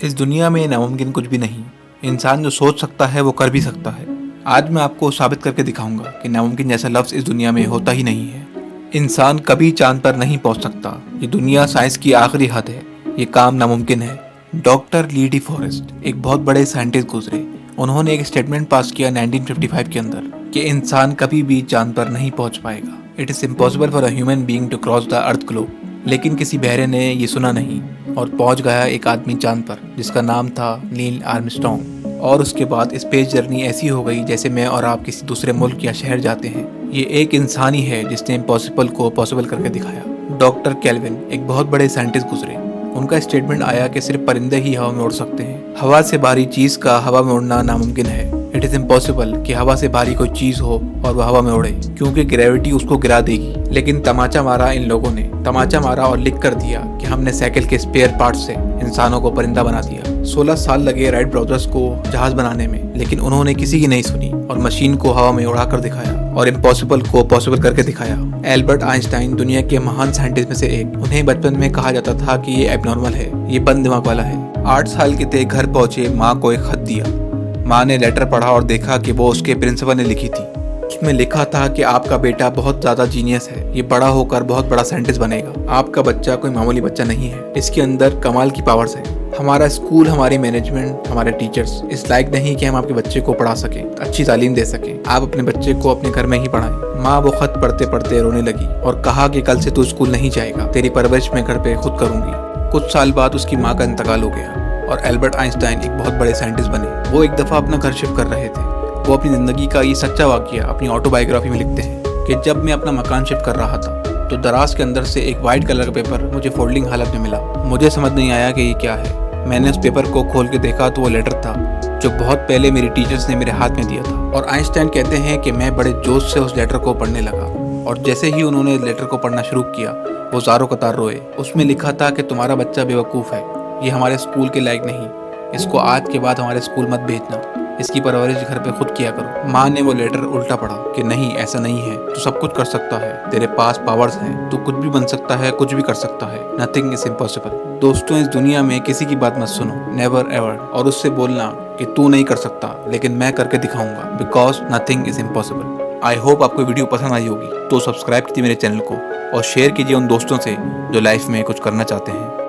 इस दुनिया में नामुमकिन कुछ भी नहीं। इंसान जो सोच सकता है वो कर भी सकता है। आज मैं आपको साबित करके दिखाऊंगा कि नामुमकिन जैसा लफ्ज़ इस दुनिया में होता ही नहीं है। इंसान कभी चांद पर नहीं पहुंच सकता। ये दुनिया साइंस की आखिरी हद है। ये काम नामुमकिन है। डॉक्टर ली डी फॉरेस्ट एक बहुत बड़े साइंटिस्ट गुजरे। उन्होंने एक स्टेटमेंट पास किया 1955 के अंदर कि इंसान कभी भी चांद पर नहीं पहुंच पाएगा। It is impossible for a human being to cross the earth globe. लेकिन किसी बहरे ने ये सुना नहीं और पहुंच गया एक आदमी चांद पर, जिसका नाम था नील आर्मस्ट्रॉन्ग। और उसके बाद स्पेस जर्नी ऐसी हो गई जैसे मैं और आप किसी दूसरे मुल्क या शहर जाते हैं। ये एक इंसान ही है जिसने इम्पॉसिबल को पॉसिबल करके दिखाया। डॉक्टर केल्विन एक बहुत बड़े साइंटिस्ट गुजरे। उनका स्टेटमेंट आया कि सिर्फ परिंदे ही हवा में उड़ सकते हैं। हवा से भारी चीज़ का हवा में उड़ना नामुमकिन है। इट इज़ इम्पॉसिबल कि हवा से भारी कोई चीज़ हो और वह हवा में उड़े, क्योंकि ग्रेविटी उसको गिरा देगी। लेकिन तमाचा मारा इन लोगों ने, तमाचा मारा और लिख कर दिया कि हमने साइकिल के स्पेयर पार्ट से इंसानों को परिंदा बना दिया। 16 साल लगे राइट ब्रदर्स को जहाज बनाने में, लेकिन उन्होंने किसी की नहीं सुनी और मशीन को हवा में उड़ा कर दिखाया और इम्पॉसिबल को पॉसिबल करके दिखाया। एल्बर्ट आइंस्टाइन दुनिया के महान साइंटिस्ट में से एक। उन्हें बचपन में कहा जाता था कि ये एबनॉर्मल है, ये बंद दिमाग वाला है। 8 साल के थे, घर पहुंचे, माँ को एक खत दिया। माँ ने लेटर पढ़ा और देखा कि वो उसके प्रिंसिपल ने लिखी थी। उसमें लिखा था कि आपका बेटा बहुत ज़्यादा जीनियस है, ये बड़ा होकर बहुत बड़ा साइंटिस्ट बनेगा। आपका बच्चा कोई मामूली बच्चा नहीं है, इसके अंदर कमाल की पावर्स हैं। हमारा स्कूल, हमारी मैनेजमेंट, हमारे टीचर्स इस लायक नहीं कि हम आपके बच्चे को पढ़ा सकें, अच्छी तालीम दे सकें। आप अपने बच्चे को अपने घर में ही पढ़ाएं। माँ वो खत पढ़ते पढ़ते रोने लगी और कहा कि कल से तू स्कूल नहीं जाएगा, तेरी परवरिश मैं घर पे खुद करूंगी। कुछ साल बाद उसकी माँ का इंतकाल हो गया और एल्बर्ट आइंस्टाइन एक बहुत बड़े साइंटिस्ट बने। वो एक दफ़ा अपना घर शिफ्ट कर रहे थे। वो अपनी ज़िंदगी का ये सच्चा वाक़या अपनी ऑटोबायोग्राफी में लिखते हैं कि जब मैं अपना मकान शिफ्ट कर रहा था तो दराज के अंदर से एक वाइट कलर का पेपर मुझे फोल्डिंग हालत में मिला। मुझे समझ नहीं आया कि ये क्या है। मैंने उस पेपर को खोल के देखा तो वो लेटर था जो बहुत पहले मेरी टीचर्स ने मेरे हाथ में दिया था। और आइंस्टाइन कहते हैं कि मैं बड़े जोश से उस लेटर को पढ़ने लगा और जैसे ही उन्होंने लेटर को पढ़ना शुरू किया वो ज़ारों कतार रोए। उसमें लिखा था कि तुम्हारा बच्चा बेवकूफ़ है, ये हमारे स्कूल के लायक नहीं, इसको आज के बाद हमारे स्कूल मत भेजना, इसकी परवरिश घर पे खुद किया करो। माँ ने वो लेटर उल्टा पढ़ा कि नहीं, ऐसा नहीं है, तू सब कुछ कर सकता है, तेरे पास पावर्स हैं, तू कुछ भी बन सकता है, कुछ भी कर सकता है। Nothing is impossible. दोस्तों, इस दुनिया में किसी की बात मत सुनो, नेवर एवर, और उससे बोलना कि तू नहीं कर सकता लेकिन मैं करके दिखाऊंगा, because nothing is impossible. I hope आपको वीडियो पसंद आई होगी, तो सब्सक्राइब कीजिए मेरे चैनल को और शेयर कीजिए उन दोस्तों से जो लाइफ में कुछ करना चाहते हैं।